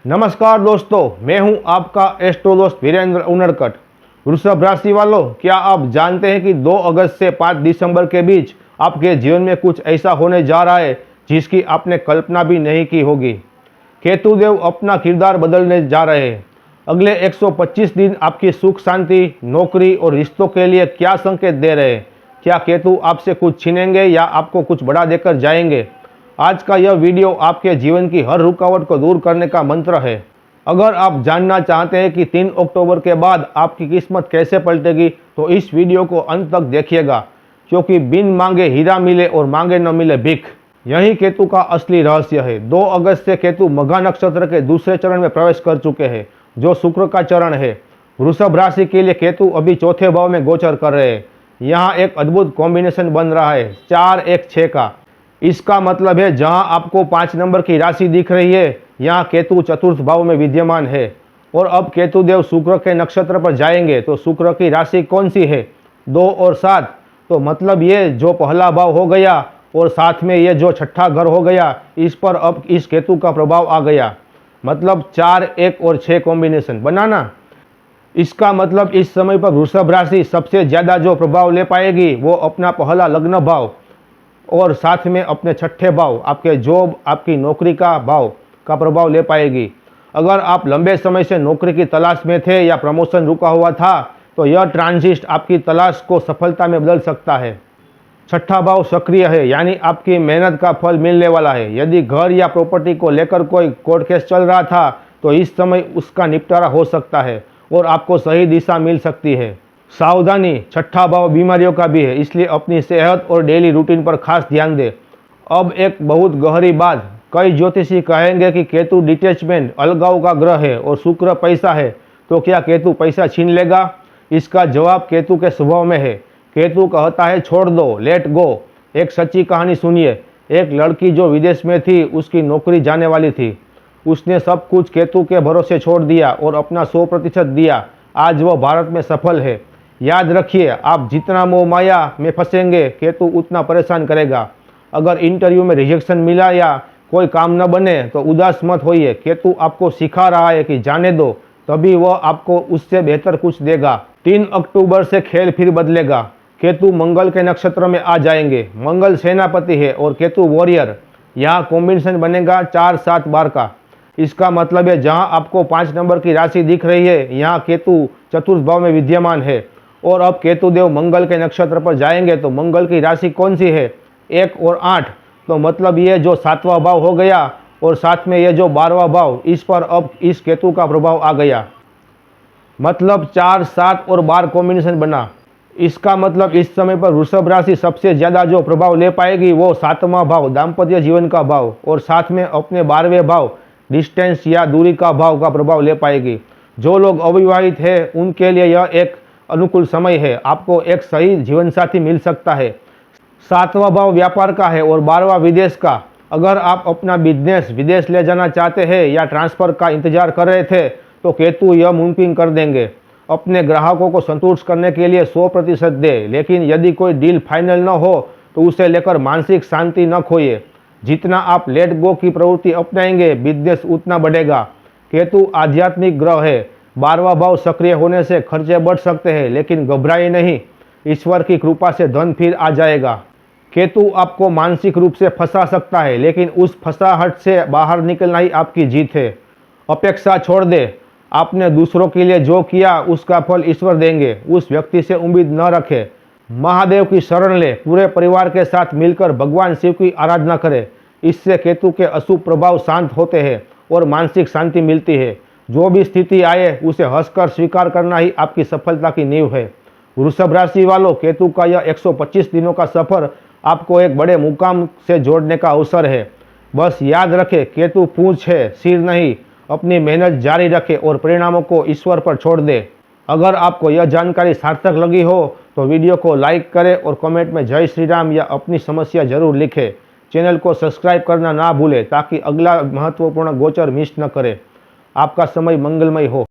नमस्कार दोस्तों, मैं हूं आपका एस्ट्रो दोस्त वीरेंद्र उनड़कट। वृषभ राशि वालों, क्या आप जानते हैं कि 2 अगस्त से 5 दिसंबर के बीच आपके जीवन में कुछ ऐसा होने जा रहा है जिसकी आपने कल्पना भी नहीं की होगी। केतुदेव अपना किरदार बदलने जा रहे हैं। अगले 125 दिन आपकी सुख शांति, नौकरी और रिश्तों के लिए क्या संकेत दे रहे हैं? क्या केतु आपसे कुछ छीनेंगे या आपको कुछ बड़ा देकर जाएंगे? आज का यह वीडियो आपके जीवन की हर रुकावट को दूर करने का मंत्र है। अगर आप जानना चाहते हैं कि 3 अक्टूबर के बाद आपकी किस्मत कैसे पलटेगी तो इस वीडियो को अंत तक देखिएगा, क्योंकि बिन मांगे हीरा मिले और मांगे न मिले भिख, यही केतु का असली रहस्य है। 2 अगस्त से केतु मघा नक्षत्र के दूसरे चरण में प्रवेश कर चुके हैं, जो शुक्र का चरण है। वृषभ राशि के लिए केतु अभी चौथे भाव में गोचर कर रहे हैं। यहाँ एक अद्भुत कॉम्बिनेशन बन रहा है 4-1-6 का। इसका मतलब है जहां आपको 5 नंबर की राशि दिख रही है, यहाँ केतु चतुर्थ भाव में विद्यमान है। और अब केतुदेव शुक्र के नक्षत्र पर जाएंगे तो शुक्र की राशि कौन सी है? 2 और 7। तो मतलब ये जो पहला भाव हो गया और साथ में ये जो छठा घर हो गया, इस पर अब इस केतु का प्रभाव आ गया। मतलब 4-1 और 6 कॉम्बिनेशन बनाना। इसका मतलब इस समय पर वृषभ राशि सबसे ज़्यादा जो प्रभाव ले पाएगी वो अपना पहला लग्न भाव और साथ में अपने छठे भाव, आपके जॉब, आपकी नौकरी का भाव का प्रभाव ले पाएगी। अगर आप लंबे समय से नौकरी की तलाश में थे या प्रमोशन रुका हुआ था तो यह ट्रांजिट आपकी तलाश को सफलता में बदल सकता है। छठा भाव सक्रिय है, यानी आपकी मेहनत का फल मिलने वाला है। यदि घर या प्रॉपर्टी को लेकर कोई कोर्ट केस चल रहा था तो इस समय उसका निपटारा हो सकता है और आपको सही दिशा मिल सकती है। सावधानी, छठा भाव बीमारियों का भी है, इसलिए अपनी सेहत और डेली रूटीन पर खास ध्यान दें। अब एक बहुत गहरी बात, कई ज्योतिषी कहेंगे कि केतु डिटैचमेंट, अलगाव का ग्रह है और शुक्र पैसा है, तो क्या केतु पैसा छीन लेगा? इसका जवाब केतु के स्वभाव में है। केतु कहता है छोड़ दो, लेट गो। एक सच्ची कहानी सुनिए। एक लड़की जो विदेश में थी, उसकी नौकरी जाने वाली थी। उसने सब कुछ केतु के भरोसे छोड़ दिया और अपना 100% दिया। आज वह भारत में सफल है। याद रखिए, आप जितना मोह माया में फंसेंगे, केतु उतना परेशान करेगा। अगर इंटरव्यू में रिजेक्शन मिला या कोई काम न बने तो उदास मत होइए। केतु आपको सिखा रहा है कि जाने दो, तभी वह आपको उससे बेहतर कुछ देगा। 3 अक्टूबर से खेल फिर बदलेगा। केतु मंगल के नक्षत्र में आ जाएंगे। मंगल सेनापति है और केतु वॉरियर। यहाँ कॉम्बिनेशन बनेगा 4-7-12 का। इसका मतलब है जहाँ आपको 5 नंबर की राशि दिख रही है, यहाँ केतु चतुर्थ भाव में विद्यमान है। और अब केतुदेव मंगल के नक्षत्र पर जाएंगे तो मंगल की राशि कौन सी है? 1 और 8। तो मतलब ये जो 7वां भाव हो गया और साथ में ये जो 12वां भाव, इस पर अब इस केतु का प्रभाव आ गया। मतलब 4-7 और 12 कॉम्बिनेशन बना। इसका मतलब इस समय पर वृषभ राशि सबसे ज़्यादा जो प्रभाव ले पाएगी वो 7वां भाव, दाम्पत्य जीवन का भाव, और साथ में अपने 12वें भाव, डिस्टेंस या दूरी का भाव का प्रभाव ले पाएगी। जो लोग अविवाहित हैं उनके लिए यह एक अनुकूल समय है। आपको एक सही जीवन साथी मिल सकता है। 7वां भाव व्यापार का है और 12वां विदेश का। अगर आप अपना बिजनेस विदेश ले जाना चाहते हैं या ट्रांसफ़र का इंतजार कर रहे थे तो केतु यह मुमकिन कर देंगे। अपने ग्राहकों को संतुष्ट करने के लिए 100% दे, लेकिन यदि कोई डील फाइनल न हो तो उसे लेकर मानसिक शांति न खोइए। जितना आप लेट गो की प्रवृत्ति अपनाएंगे, बिजनेस उतना बढ़ेगा। केतु आध्यात्मिक ग्रह है। 12वां भाव सक्रिय होने से खर्चे बढ़ सकते हैं, लेकिन घबराइए नहीं, ईश्वर की कृपा से धन फिर आ जाएगा। केतु आपको मानसिक रूप से फंसा सकता है, लेकिन उस फंसाहट से बाहर निकलना ही आपकी जीत है। अपेक्षा छोड़ दे। आपने दूसरों के लिए जो किया उसका फल ईश्वर देंगे। उस व्यक्ति से उम्मीद न रखें। महादेव की शरण ले। पूरे परिवार के साथ मिलकर भगवान शिव की आराधना करें। इससे केतु के अशुभ प्रभाव शांत होते हैं और मानसिक शांति मिलती है। जो भी स्थिति आए उसे हंसकर स्वीकार करना ही आपकी सफलता की नींव है। वृषभ राशि वालों, केतु का यह 125 दिनों का सफर आपको एक बड़े मुकाम से जोड़ने का अवसर है। बस याद रखें, केतु पूंछ है, सिर नहीं। अपनी मेहनत जारी रखें और परिणामों को ईश्वर पर छोड़ दें। अगर आपको यह जानकारी सार्थक लगी हो तो वीडियो को लाइक करें और कमेंट में जय श्री राम या अपनी समस्या जरूर लिखें। चैनल को सब्सक्राइब करना ना भूलें ताकि अगला महत्वपूर्ण गोचर मिस न करें। आपका समय मंगलमय हो।